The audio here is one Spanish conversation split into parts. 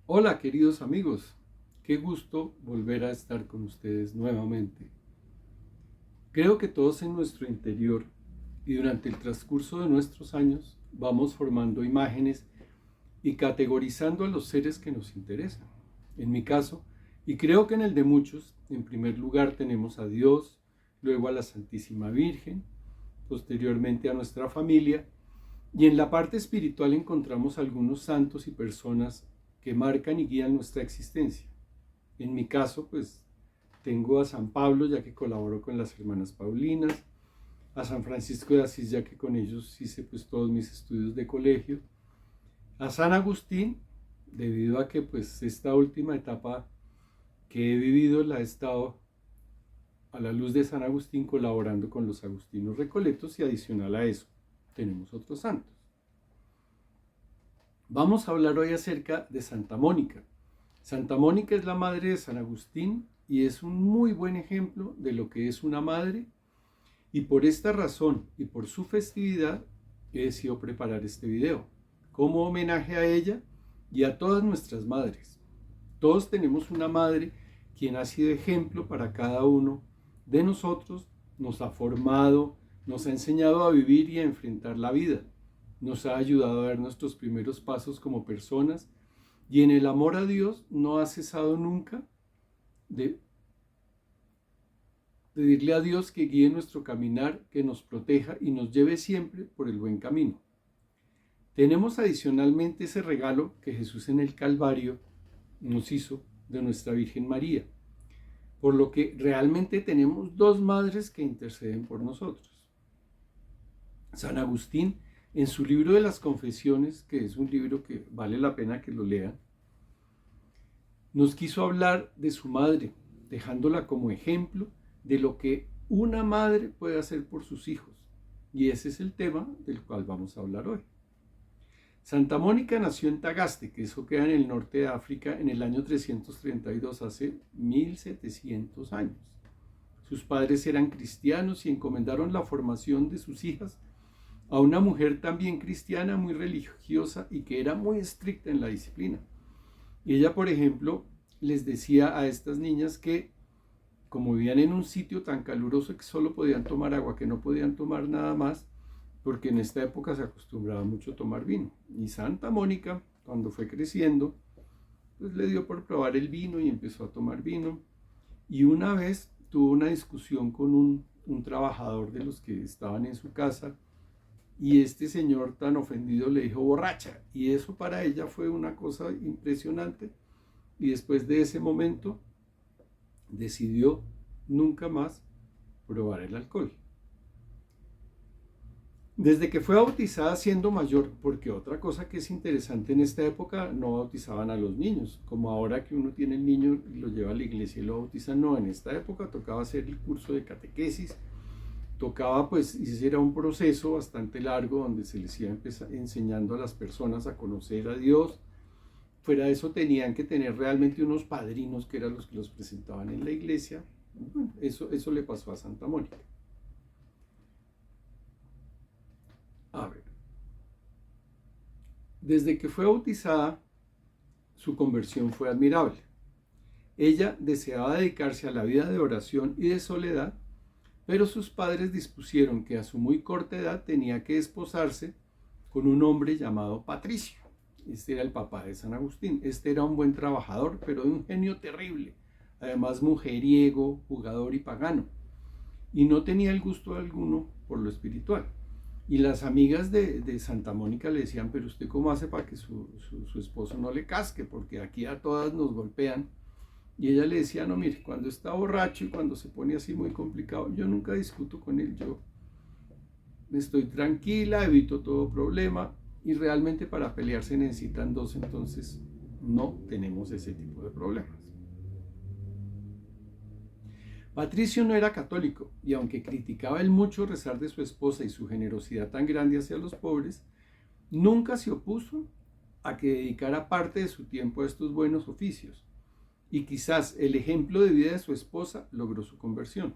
Hola queridos amigos, qué gusto volver a estar con ustedes nuevamente. Creo que todos en nuestro interior y durante el transcurso de nuestros años vamos formando imágenes y categorizando a los seres que nos interesan. En mi caso, y creo que en el de muchos, en primer lugar tenemos a Dios, luego a la Santísima Virgen, posteriormente a nuestra familia, y en la parte espiritual encontramos algunos santos y personas que marcan y guían nuestra existencia. En mi caso, pues tengo a San Pablo, ya que colaboró con las hermanas Paulinas, a San Francisco de Asís, ya que con ellos hice pues todos mis estudios de colegio, a San Agustín, debido a que pues esta última etapa que he vivido la he estado a la luz de San Agustín colaborando con los agustinos recoletos y adicional a eso tenemos otros santos. Vamos a hablar hoy acerca de Santa Mónica. Santa Mónica es la madre de San Agustín y es un muy buen ejemplo de lo que es una madre, y por esta razón y por su festividad he decidido preparar este video como homenaje a ella y a todas nuestras madres. Todos tenemos una madre quien ha sido ejemplo para cada uno de nosotros, nos ha formado, nos ha enseñado a vivir y a enfrentar la vida, nos ha ayudado a dar nuestros primeros pasos como personas, y en el amor a Dios no ha cesado nunca de pedirle a Dios que guíe nuestro caminar, que nos proteja y nos lleve siempre por el buen camino. Tenemos adicionalmente ese regalo que Jesús en el Calvario nos hizo de nuestra Virgen María, por lo que realmente tenemos dos madres que interceden por nosotros. San Agustín, en su libro de las Confesiones, que es un libro que vale la pena que lo lean, nos quiso hablar de su madre, dejándola como ejemplo de lo que una madre puede hacer por sus hijos. Y ese es el tema del cual vamos a hablar hoy. Santa Mónica nació en Tagaste, que eso queda en el norte de África, en el año 332, hace 1700 años. Sus padres eran cristianos y encomendaron la formación de sus hijas a una mujer también cristiana, muy religiosa y que era muy estricta en la disciplina. Y ella, por ejemplo, les decía a estas niñas que como vivían en un sitio tan caluroso que solo podían tomar agua, que no podían tomar nada más, porque en esta época se acostumbraba mucho a tomar vino. Y Santa Mónica, cuando fue creciendo, pues le dio por probar el vino y empezó a tomar vino. Y una vez tuvo una discusión con un trabajador de los que estaban en su casa, y este señor tan ofendido le dijo borracha, y eso para ella fue una cosa impresionante, y después de ese momento decidió nunca más probar el alcohol. Desde que fue bautizada siendo mayor, porque otra cosa que es interesante en esta época, no bautizaban a los niños, como ahora que uno tiene el niño y lo lleva a la iglesia y lo bautizan, no, en esta época tocaba hacer el curso de catequesis, tocaba pues, y ese era un proceso bastante largo donde se les iba enseñando a las personas a conocer a Dios. Fuera de eso tenían que tener realmente unos padrinos que eran los que los presentaban en la iglesia. Bueno, eso le pasó a Santa Mónica. A ver, desde que fue bautizada, su conversión fue admirable. Ella deseaba dedicarse a la vida de oración y de soledad, pero sus padres dispusieron que a su muy corta edad tenía que desposarse con un hombre llamado Patricio. Este era el papá de San Agustín. Este era un buen trabajador, pero de un genio terrible. Además mujeriego, jugador y pagano. Y no tenía el gusto alguno por lo espiritual. Y las amigas de Santa Mónica le decían, pero usted cómo hace para que su esposo no le casque, porque aquí a todas nos golpean. Y ella le decía, no, mire, cuando está borracho y cuando se pone así muy complicado, yo nunca discuto con él, yo estoy tranquila, evito todo problema, y realmente para pelear se necesitan dos, entonces no tenemos ese tipo de problemas. Patricio no era católico, y aunque criticaba el mucho rezar de su esposa y su generosidad tan grande hacia los pobres, nunca se opuso a que dedicara parte de su tiempo a estos buenos oficios. Y quizás el ejemplo de vida de su esposa logró su conversión.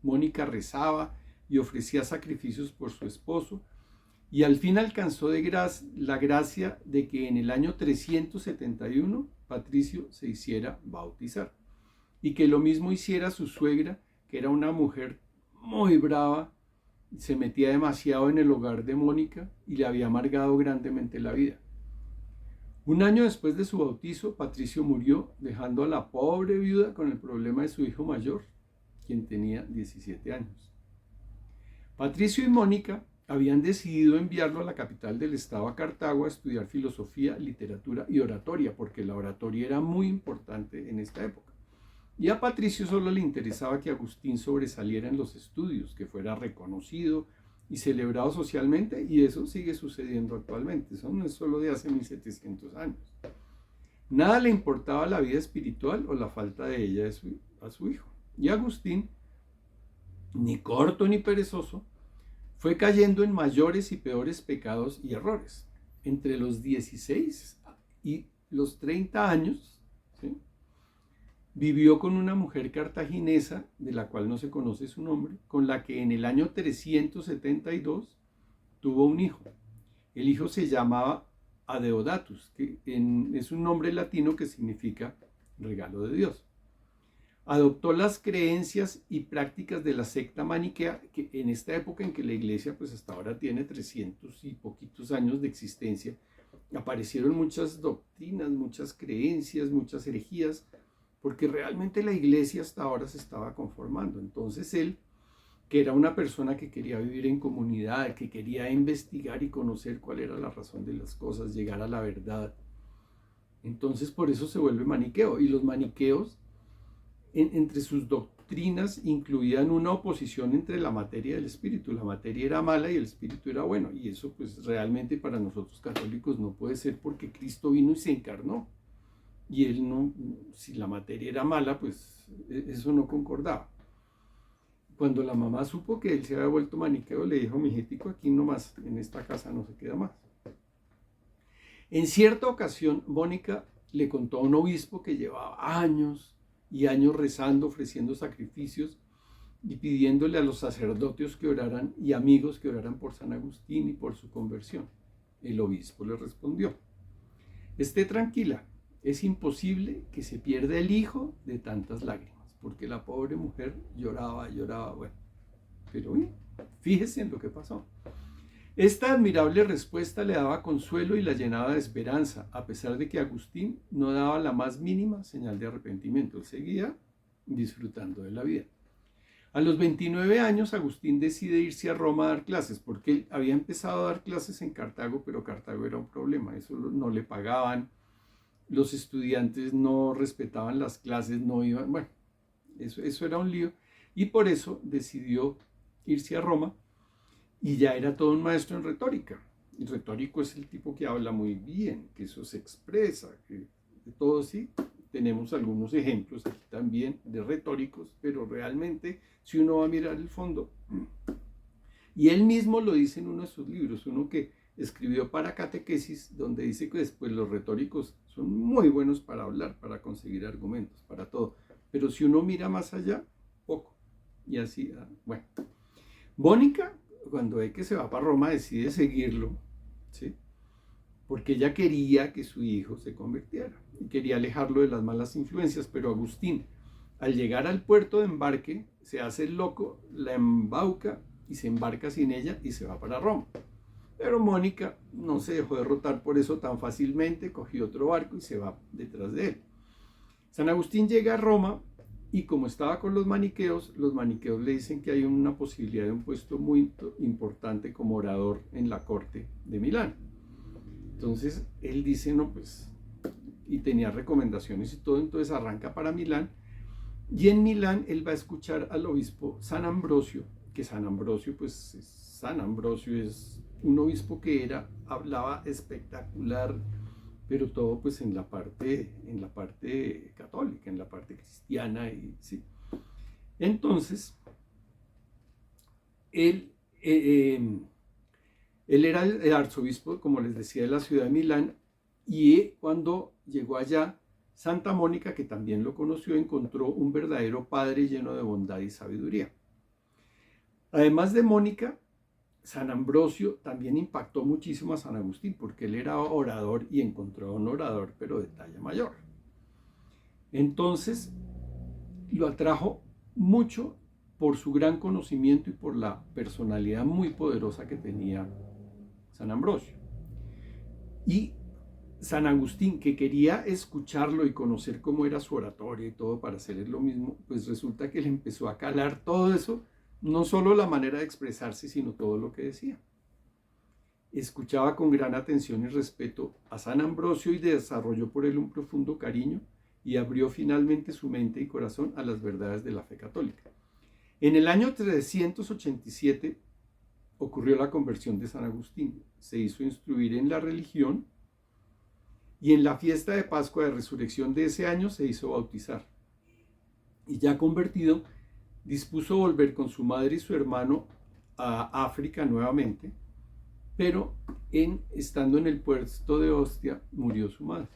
Mónica rezaba y ofrecía sacrificios por su esposo, y al fin alcanzó la gracia de que en el año 371 Patricio se hiciera bautizar y que lo mismo hiciera su suegra, que era una mujer muy brava, se metía demasiado en el hogar de Mónica y le había amargado grandemente la vida. Un año después de su bautizo, Patricio murió, dejando a la pobre viuda con el problema de su hijo mayor, quien tenía 17 años. Patricio y Mónica habían decidido enviarlo a la capital del estado, a Cartago, a estudiar filosofía, literatura y oratoria, porque la oratoria era muy importante en esta época. Y a Patricio solo le interesaba que Agustín sobresaliera en los estudios, que fuera reconocido y celebrado socialmente, y eso sigue sucediendo actualmente. Eso no es solo de hace 1700 años. Nada le importaba la vida espiritual o la falta de ella a su hijo. Y Agustín, ni corto ni perezoso, fue cayendo en mayores y peores pecados y errores. Entre los 16 y los 30 años, ¿sí?, vivió con una mujer cartaginesa, de la cual no se conoce su nombre, con la que en el año 372 tuvo un hijo. El hijo se llamaba Adeodatus, que es un nombre latino que significa regalo de Dios. Adoptó las creencias y prácticas de la secta maniquea, que en esta época en que la iglesia pues hasta ahora tiene 300 y poquitos años de existencia, aparecieron muchas doctrinas, muchas creencias, muchas herejías, porque realmente la iglesia hasta ahora se estaba conformando. Entonces él, que era una persona que quería vivir en comunidad, que quería investigar y conocer cuál era la razón de las cosas, llegar a la verdad, entonces por eso se vuelve maniqueo. Y los maniqueos, entre sus doctrinas, incluían una oposición entre la materia y el espíritu. La materia era mala y el espíritu era bueno. Y eso pues realmente para nosotros católicos no puede ser, porque Cristo vino y se encarnó. Y él no, si la materia era mala, pues eso no concordaba. Cuando la mamá supo que él se había vuelto maniqueo, le dijo: mijitico, aquí nomás, en esta casa no se queda más. En cierta ocasión, Mónica le contó a un obispo que llevaba años y años rezando, ofreciendo sacrificios y pidiéndole a los sacerdotes que oraran y amigos que oraran por San Agustín y por su conversión. El obispo le respondió: esté tranquila, es imposible que se pierda el hijo de tantas lágrimas, porque la pobre mujer lloraba, bueno, pero fíjese en lo que pasó. Esta admirable respuesta le daba consuelo y la llenaba de esperanza, a pesar de que Agustín no daba la más mínima señal de arrepentimiento. Él seguía disfrutando de la vida. A los 29 años, Agustín decide irse a Roma a dar clases, porque él había empezado a dar clases en Cartago, pero Cartago era un problema, eso no le pagaban, los estudiantes no respetaban las clases, no iban, bueno, eso era un lío, y por eso decidió irse a Roma, y ya era todo un maestro en retórica. El retórico es el tipo que habla muy bien, que eso se expresa, que de todo. Sí, tenemos algunos ejemplos aquí también de retóricos, pero realmente si uno va a mirar el fondo, y él mismo lo dice en uno de sus libros, uno que escribió para catequesis, donde dice que después los retóricos son muy buenos para hablar, para conseguir argumentos, para todo, pero si uno mira más allá, poco. Y así, bueno. Mónica, cuando ve que se va para Roma, decide seguirlo, ¿sí?, porque ella quería que su hijo se convirtiera y quería alejarlo de las malas influencias. Pero Agustín, al llegar al puerto de embarque, se hace el loco, la embauca y se embarca sin ella y se va para Roma. Pero Mónica no se dejó derrotar por eso tan fácilmente, cogió otro barco y se va detrás de él. San Agustín llega a Roma y, como estaba con los maniqueos le dicen que hay una posibilidad de un puesto muy importante como orador en la corte de Milán. Entonces él dice: no, pues, y tenía recomendaciones y todo, entonces arranca para Milán, y en Milán él va a escuchar al obispo San Ambrosio, que San Ambrosio es un obispo que hablaba espectacular, pero todo pues en la parte católica, en la parte cristiana, y sí. Entonces él era el arzobispo, como les decía, de la ciudad de Milán, y cuando llegó allá, Santa Mónica, que también lo conoció, encontró un verdadero padre lleno de bondad y sabiduría. Además de Mónica, San Ambrosio también impactó muchísimo a San Agustín, porque él era orador y encontró a un orador, pero de talla mayor. Entonces lo atrajo mucho por su gran conocimiento y por la personalidad muy poderosa que tenía San Ambrosio. Y San Agustín, que quería escucharlo y conocer cómo era su oratoria y todo para hacer lo mismo, pues resulta que le empezó a calar todo eso, no solo la manera de expresarse, sino todo lo que decía. Escuchaba con gran atención y respeto a San Ambrosio y desarrolló por él un profundo cariño y abrió finalmente su mente y corazón a las verdades de la fe católica. En el año 387 ocurrió la conversión de San Agustín. Se hizo instruir en la religión y en la fiesta de Pascua de Resurrección de ese año se hizo bautizar. Y ya convertido, dispuso volver con su madre y su hermano a África nuevamente, pero estando en el puerto de Ostia murió su madre.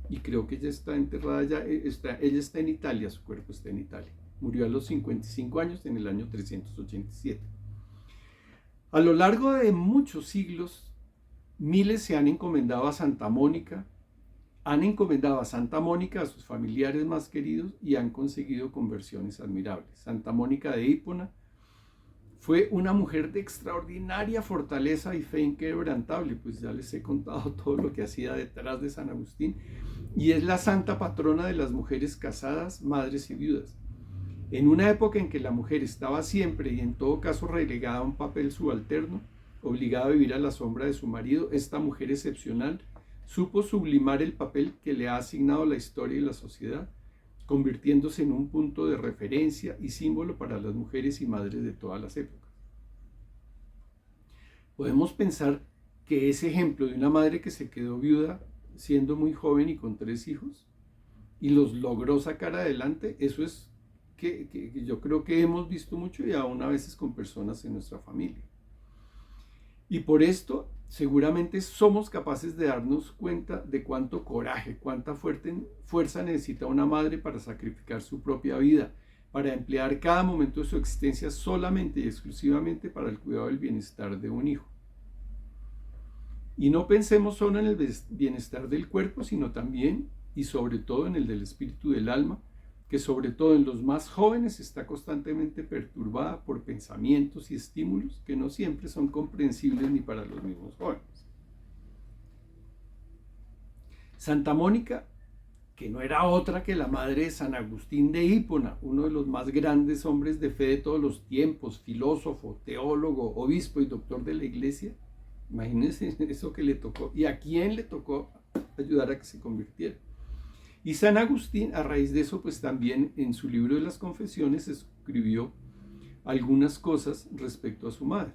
Y creo que ella está enterrada ella está en Italia, su cuerpo está en Italia. Murió a los 55 años en el año 387. A lo largo de muchos siglos, miles se han encomendado a Santa Mónica, han encomendado a Santa Mónica a sus familiares más queridos y han conseguido conversiones admirables. Santa Mónica de Hipona fue una mujer de extraordinaria fortaleza y fe inquebrantable, pues ya les he contado todo lo que hacía detrás de San Agustín, y es la santa patrona de las mujeres casadas, madres y viudas. En una época en que la mujer estaba siempre y en todo caso relegada a un papel subalterno, obligada a vivir a la sombra de su marido, esta mujer excepcional supo sublimar el papel que le ha asignado la historia y la sociedad, convirtiéndose en un punto de referencia y símbolo para las mujeres y madres de todas las épocas. Podemos pensar que ese ejemplo de una madre que se quedó viuda siendo muy joven y con 3 hijos y los logró sacar adelante, eso es que yo creo que hemos visto mucho y aún a veces con personas en nuestra familia. Y por esto seguramente somos capaces de darnos cuenta de cuánto coraje, cuánta fuerza necesita una madre para sacrificar su propia vida, para emplear cada momento de su existencia solamente y exclusivamente para el cuidado del bienestar de un hijo. Y no pensemos solo en el bienestar del cuerpo, sino también y sobre todo en el del espíritu del alma, que sobre todo en los más jóvenes está constantemente perturbada por pensamientos y estímulos que no siempre son comprensibles ni para los mismos jóvenes. Santa Mónica, que no era otra que la madre de San Agustín de Hipona, uno de los más grandes hombres de fe de todos los tiempos, filósofo, teólogo, obispo y doctor de la iglesia, imagínense eso que le tocó y a quién le tocó ayudar a que se convirtiera. Y San Agustín, a raíz de eso, pues también en su libro de las Confesiones escribió algunas cosas respecto a su madre.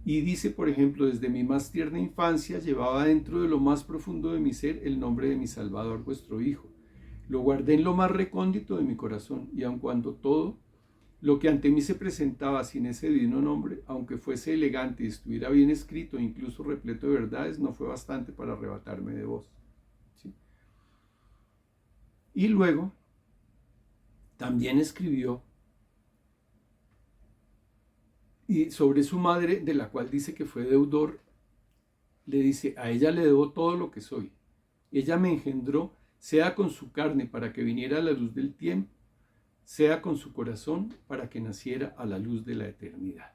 Y dice, por ejemplo, desde mi más tierna infancia llevaba dentro de lo más profundo de mi ser el nombre de mi Salvador, vuestro Hijo. Lo guardé en lo más recóndito de mi corazón, y aun cuando todo lo que ante mí se presentaba sin ese divino nombre, aunque fuese elegante y estuviera bien escrito e incluso repleto de verdades, no fue bastante para arrebatarme de vos. ¿Sí? Y luego también escribió y sobre su madre, de la cual dice que fue deudor, le dice, a ella le debo todo lo que soy. Ella me engendró, sea con su carne para que viniera a la luz del tiempo, sea con su corazón para que naciera a la luz de la eternidad.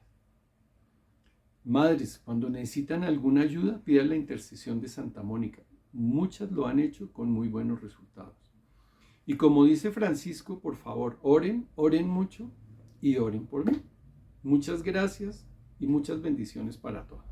Madres, cuando necesitan alguna ayuda, pidan la intercesión de Santa Mónica. Muchas lo han hecho con muy buenos resultados. Y como dice Francisco, por favor, oren mucho y oren por mí. Muchas gracias y muchas bendiciones para todos.